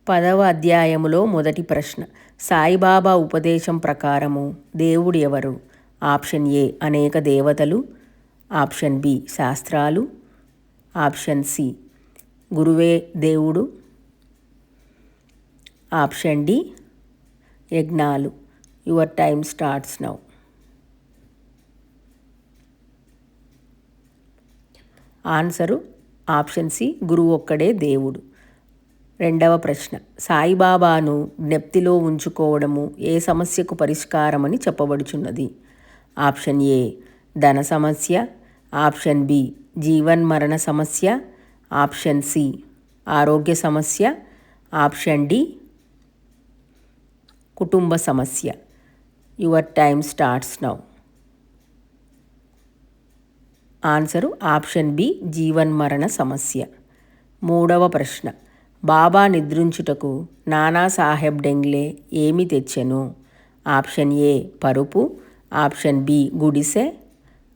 10వ అధ్యాయములో మొదటి ప్రశ్న. సాయిబాబా ఉపదేశం ప్రకారము దేవుడు ఎవరు? ఆప్షన్ ఏ అనేక దేవతలు, ఆప్షన్ బి శాస్త్రాలు, ఆప్షన్ సి గురువే దేవుడు, ఆప్షన్ డి యజ్ఞాలు. Your time starts now. Answer option C గురువు ఒక్కడే దేవుడు. రెండవ ప్రశ్న. సాయిబాబాను జ్ఞప్తిలో ఉంచుకోవడము ఏ సమస్యకు పరిష్కారమని చెప్పబడుచున్నది? ఆప్షన్ ఏ ధన సమస్య, ఆప్షన్ బి జీవన్మరణ సమస్య, ఆప్షన్ సి ఆరోగ్య సమస్య, ఆప్షన్ డి కుటుంబ సమస్య. Your time starts now. Answer option B జీవన్మరణ సమస్య. మూడవ ప్రశ్న. బాబా నిద్రించుటకు నానాసాహెబ్ డెంగ్లే ఏమి తెచ్చెను? ఆప్షన్ ఏ పరుపు, ఆప్షన్ బి గుడిసె,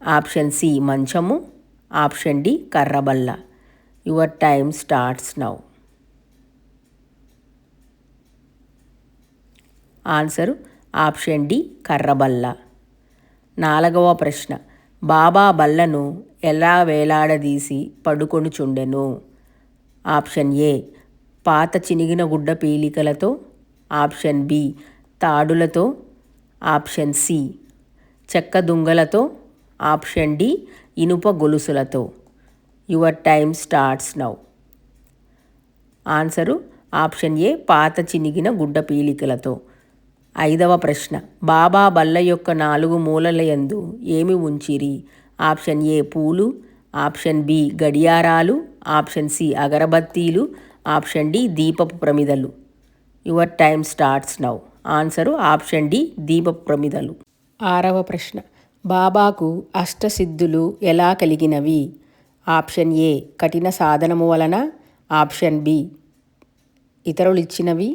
ఆప్షన్ సి మంచము, ఆప్షన్ డి కర్రబల్ల. Your time starts now. Answer option D కర్రబల్ల. నాలుగవ ప్రశ్న. బాబా బల్లను ఎలా వేలాడదీసి పడుకొనుచుండెను? ఆప్షన్ ఏ పాత చినిగిన గుడ్డ పీలికలతో, ఆప్షన్ బి తాడులతో, ఆప్షన్ సి చెక్క దుంగలతో, ఆప్షన్ డి ఇనుప గొలుసులతో. Your time starts now. Answer option A పాత చినిగిన గుడ్డ పీలికలతో. ఐదవ ప్రశ్న. బాబా బల్ల యొక్క 4 మూలల యందు ఏమి ఉంచిరి? ఆప్షన్ ఏ పూలు, ఆప్షన్ బి గడియారాలు, ఆప్షన్ సి అగరబత్తీలు, ఆప్షన్ డి దీపపు ప్రమిదలు. Your time starts now. Answer option D దీపపు ప్రమిదలు. ఆరవ ప్రశ్న. బాబాకు అష్టసిద్ధులు ఎలా కలిగినవి? ఆప్షన్ ఏ కఠిన సాధనము వలన, ఆప్షన్ బి ఇతరులిచ్చినవి,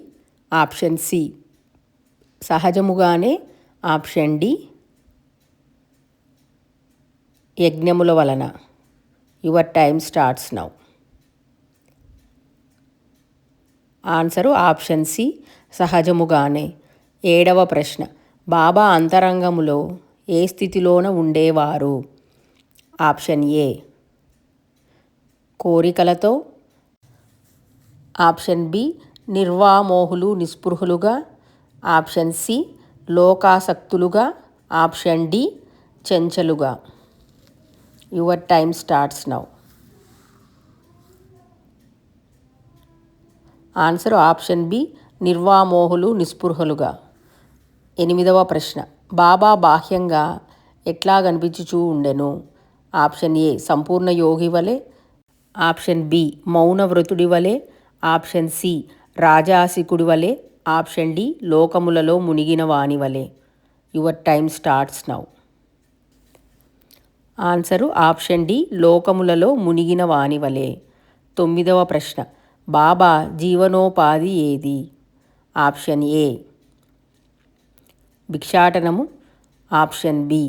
ఆప్షన్ సి సహజముగానే, ఆప్షన్ డి యజ్ఞముల వలన. Your time starts now. Answer option C సహజముగానే. ఏడవ ప్రశ్న. బాబా అంతరంగములో ఏ స్థితిలోన ఉండేవారు? ఆప్షన్ ఏ కోరికలతో, ఆప్షన్ బి నిర్వామోహులు నిస్పృహులుగా, ఆప్షన్ సి లోకాసక్తులుగా, ఆప్షన్ డి చెంచలుగా. Your time starts now. Answer option B నిర్వామోహులు నిస్పృహలుగా. ఎనిమిదవ ప్రశ్న. బాబా బాహ్యంగా ఎట్లా కనిపించుచూ ఉండెను? ఆప్షన్ ఏ సంపూర్ణ యోగి వలె, ఆప్షన్ బి మౌన వ్రతుడి వలె, ఆప్షన్ సి రాజాసికుడి వలె, ఆప్షన్ డి లోకములలో మునిగిన వాని వలె. Your time starts now. Answer option D లోకములలో మునిగిన వాని వలె. తొమ్మిదవ ప్రశ్న. బాబా జీవనోపాధి ఏది? ఆప్షన్ ఏ భిక్షాటనము, ఆప్షన్ బి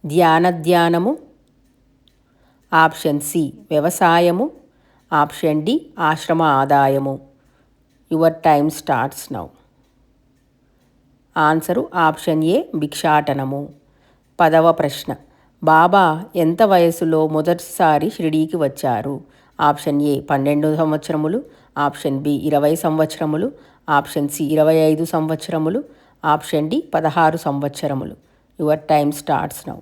ధ్యానము, ఆప్షన్ సి వ్యవసాయము, ఆప్షన్ డి ఆశ్రమ ఆదాయము. Your time starts now. Answer option A భిక్షాటనము. 10వ ప్రశ్న. బాబా ఎంత వయసులో మొదటిసారి షిరిడీకి వచ్చారు? ఆప్షన్ ఏ 12 సంవత్సరములు, ఆప్షన్ బి 20 సంవత్సరములు, ఆప్షన్ సి 25 సంవత్సరములు, ఆప్షన్ డి 16 సంవత్సరములు. Your time starts now.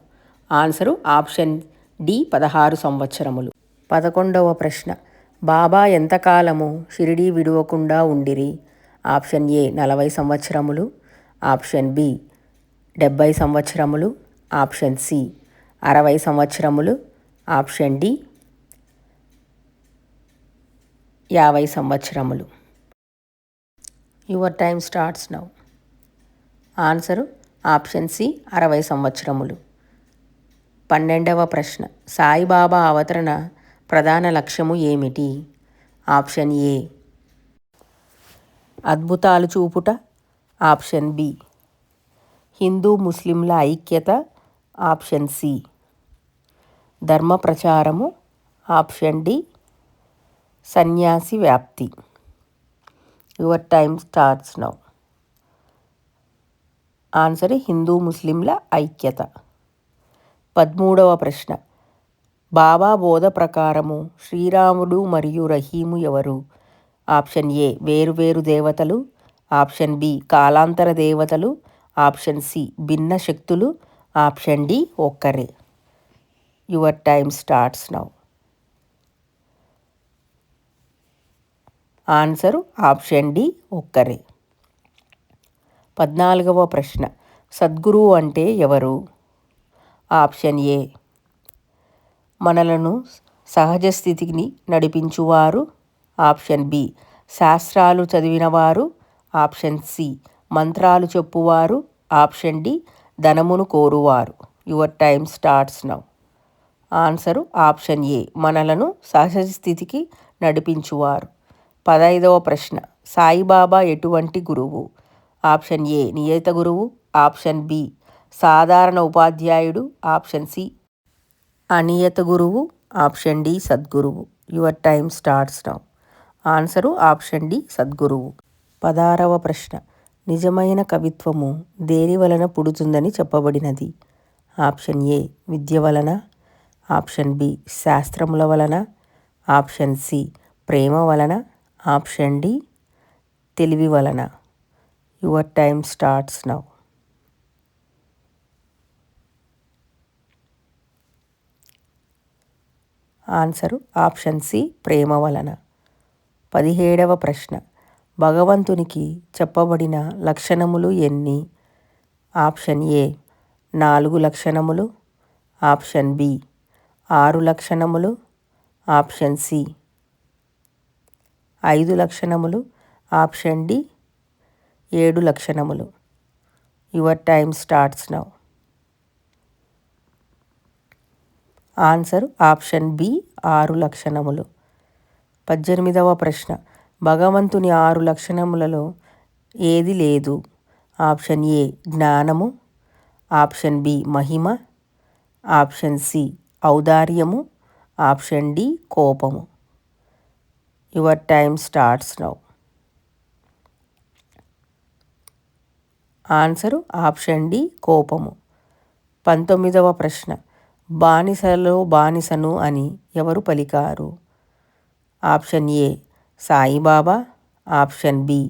Answer option D 16 సంవత్సరములు. 11వ ప్రశ్న. బాబా ఎంతకాలము షిరిడీ విడవకుండా ఉండిరి? ఆప్షన్ ఏ 40 సంవత్సరములు, ఆప్షన్ బి 70 సంవత్సరములు, ఆప్షన్ సి 60 సంవత్సరములు, ఆప్షన్ డి 50 సంవత్సరములు. Your time starts now. Answer option C 60 సంవత్సరములు. 12వ ప్రశ్న. సాయిబాబా అవతరణ ప్రధాన లక్ష్యము ఏమిటి? ఆప్షన్ ఏ అద్భుతాలు చూపుట, ఆప్షన్ బి హిందూ ముస్లింల ఐక్యత, ఆప్షన్ సి ధర్మ ప్రచారము, ఆప్షన్ డి సన్యాసి వ్యాప్తి. Your time starts now. Answer Hindu ముస్లింల ఐక్యత. 13వ ప్రశ్న. బాబా బోధ ప్రకారము శ్రీరాముడు మరియు రహీము ఎవరు? ఆప్షన్ ఏ వేరువేరు దేవతలు, ఆప్షన్ బి కాలాంతర దేవతలు, ఆప్షన్ సి భిన్న శక్తులు, ఆప్షన్ డి ఒక్కరే. Your time starts now. Answer option D ఒక్కరే. 14వ ప్రశ్న. సద్గురువు అంటే ఎవరు? ఆప్షన్ ఏ మనలను సహజ స్థితిని నడిపించువారు, ఆప్షన్ బి శాస్త్రాలు చదివినవారు, ఆప్షన్ సి మంత్రాలు చెప్పువారు, ఆప్షన్ డి ధనమును కోరువారు. Your time starts now. Answer option A మనలను సహజ స్థితికి నడిపించువారు. 15వ ప్రశ్న. సాయిబాబా ఎటువంటి గురువు? ఆప్షన్ ఏ నియత గురువు, ఆప్షన్ బి సాధారణ ఉపాధ్యాయుడు, ఆప్షన్ సి అనియత గురువు, ఆప్షన్ డి సద్గురువు. Your time starts now. Answer option D సద్గురువు. 16వ ప్రశ్న. నిజమైన కవిత్వము దేని వలన పుడుతుందని చెప్పబడినది? ఆప్షన్ ఏ విద్య వలన, ఆప్షన్ బి శాస్త్రముల వలన, ఆప్షన్ సి ప్రేమ వలన, ఆప్షన్ డి తెలివి వలన. Your time starts now. Answer option C ప్రేమ వలన. 17వ ప్రశ్న. భగవంతునికి చెప్పబడిన లక్షణములు ఎన్ని? ఆప్షన్ ఏ 4 లక్షణములు, ఆప్షన్ బి 6 లక్షణములు, ఆప్షన్ సి 5 లక్షణములు, ఆప్షన్ డి 7 లక్షణములు. Your time starts now. Answer option B 6 లక్షణములు. 18వ ప్రశ్న. భగవంతుని 6 లక్షణములలో ఏది లేదు? ఆప్షన్ ఏ జ్ఞానము, ఆప్షన్ బి మహిమ, ఆప్షన్ సి ఔదార్యము, ఆప్షన్ డి కోపము. Your time starts now. Answer option D కోపము. 19వ ప్రశ్న. బానిసలో బానిసను అని ఎవరు పలికారు? Option A Sai Baba, option B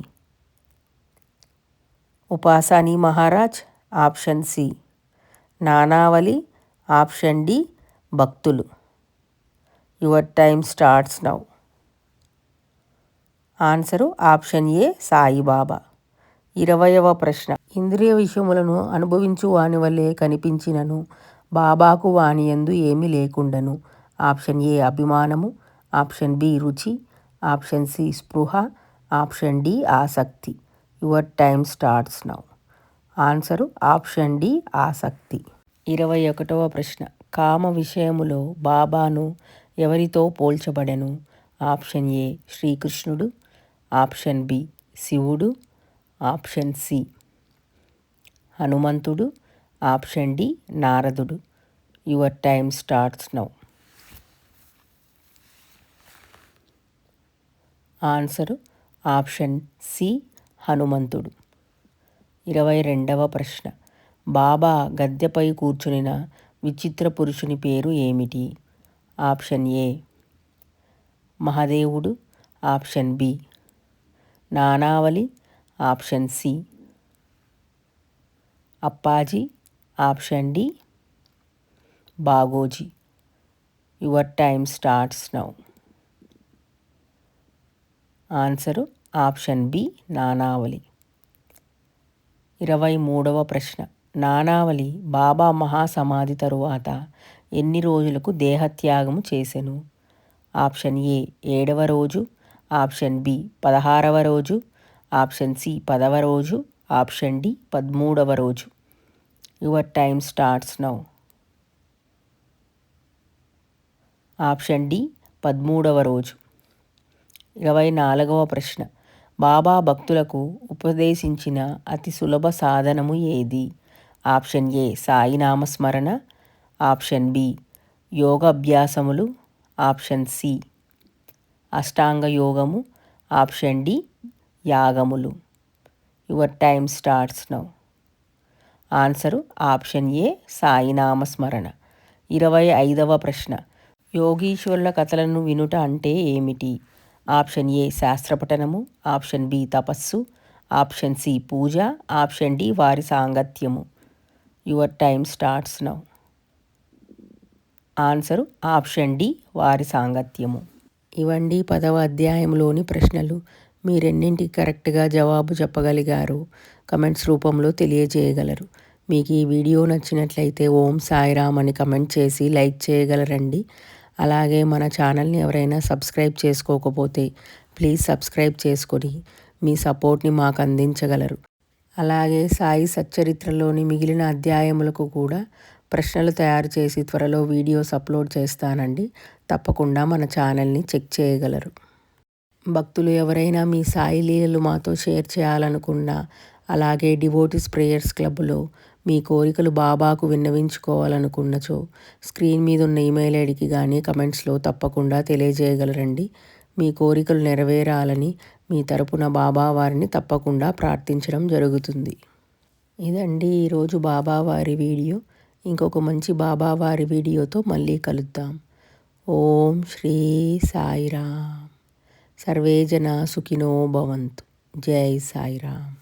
Upasani Maharaj, option C Nanavali, option D భక్తులు. Your time starts now. Answer option A Sai Baba. 20వ ప్రశ్న. ఇంద్రియ విషయములను అనుభవించు వాని వల్లే కనిపించినను బాబాకు వాని యందు ఏమీ లేకుండెను. ఆప్షన్ ఏ అభిమానము, ఆప్షన్ బి రుచి, ఆప్షన్ సి స్పృహ, ఆప్షన్ డి ఆసక్తి. Your time starts now. Answer option D ఆసక్తి. 21వ ప్రశ్న. కామ విషయములో బాబాను ఎవరితో పోల్చబడెను? ఆప్షన్ ఏ శ్రీకృష్ణుడు, ఆప్షన్ బి శివుడు, ఆప్షన్ సి హనుమంతుడు, ఆప్షన్ డి నారదుడు. Your time starts now. Answer option C హనుమంతుడు. 22వ ప్రశ్న. బాబా గద్దెపై కూర్చునిన విచిత్ర పురుషుని పేరు ఏమిటి? ఆప్షన్ ఏ మహాదేవుడు, option B Nanavali, option C Appaji, option D Bagoji. Your time starts now. Answer option B Nanavali. 23వ ప్రశ్న. నానావళి బాబా మహాసమాధి తరువాత ఎన్ని రోజులకు దేహత్యాగము చేసెను? ఆప్షన్ ఏ 7వ రోజు, ఆప్షన్ బి 16వ రోజు, ఆప్షన్ సి 10వ రోజు, ఆప్షన్ డి 13వ రోజు. Your time starts now. Option D 13వ రోజు. 24వ ప్రశ్న. బాబా భక్తులకు ఉపదేశించిన అతి సులభ సాధనము ఏది? ఆప్షన్ ఏ సాయి నామస్మరణ, ఆప్షన్ బి యోగాభ్యాసములు, ఆప్షన్ సి అష్టాంగ యోగము, ఆప్షన్ డి యాగములు. Your time starts now. Answer option A సాయినామస్మరణ. 25వ ప్రశ్న. యోగీశ్వరుల కథలను వినుట అంటే ఏమిటి? ఆప్షన్ ఏ శాస్త్రపఠనము, ఆప్షన్ బి తపస్సు, ఆప్షన్ సి పూజ, ఆప్షన్ డి వారి సాంగత్యము. Your time starts now. Answer option D వారి సాంగత్యము. ఇవండి 10వ అధ్యాయంలోని ప్రశ్నలు. మీరెన్నింటికి కరెక్ట్గా జవాబు చెప్పగలిగారు కమెంట్స్ రూపంలో తెలియజేయగలరు. మీకు ఈ వీడియో నచ్చినట్లయితే ఓం సాయిరామ్ అని కమెంట్ చేసి లైక్ చేయగలరండి. అలాగే మన ఛానల్ని ఎవరైనా సబ్స్క్రైబ్ చేసుకోకపోతే ప్లీజ్ సబ్స్క్రైబ్ చేసుకొని మీ సపోర్ట్ని మాకు అందించగలరు. అలాగే సాయి సచ్చరిత్రలోని మిగిలిన అధ్యాయములకు కూడా ప్రశ్నలు తయారు చేసి త్వరలో వీడియోస్ అప్లోడ్ చేస్తానండి. తప్పకుండా మన ఛానల్ని చెక్ చేయగలరు. భక్తులు ఎవరైనా మీ సాయి లీలలు మాతో షేర్ చేయాలనుకున్నా, అలాగే డివోటీస్ ప్రేయర్స్ క్లబ్లో మీ కోరికలు బాబాకు విన్నవించుకోవాలనుకున్నచో స్క్రీన్ మీద ఉన్న ఈమెయిల్ ఐడికి కానీ కమెంట్స్లో తప్పకుండా తెలియజేయగలరండి. మీ కోరికలు నెరవేరాలని మీ తరపున బాబా వారిని తప్పకుండా ప్రార్థించడం జరుగుతుంది. ఇదండి ఈరోజు బాబావారి వీడియో. ఇంకొక మంచి బాబావారి వీడియోతో మళ్ళీ కలుద్దాం. ఓం శ్రీ సాయిరామ్. సర్వే జనా సుఖినో భవంతు. జై సాయిరామ్.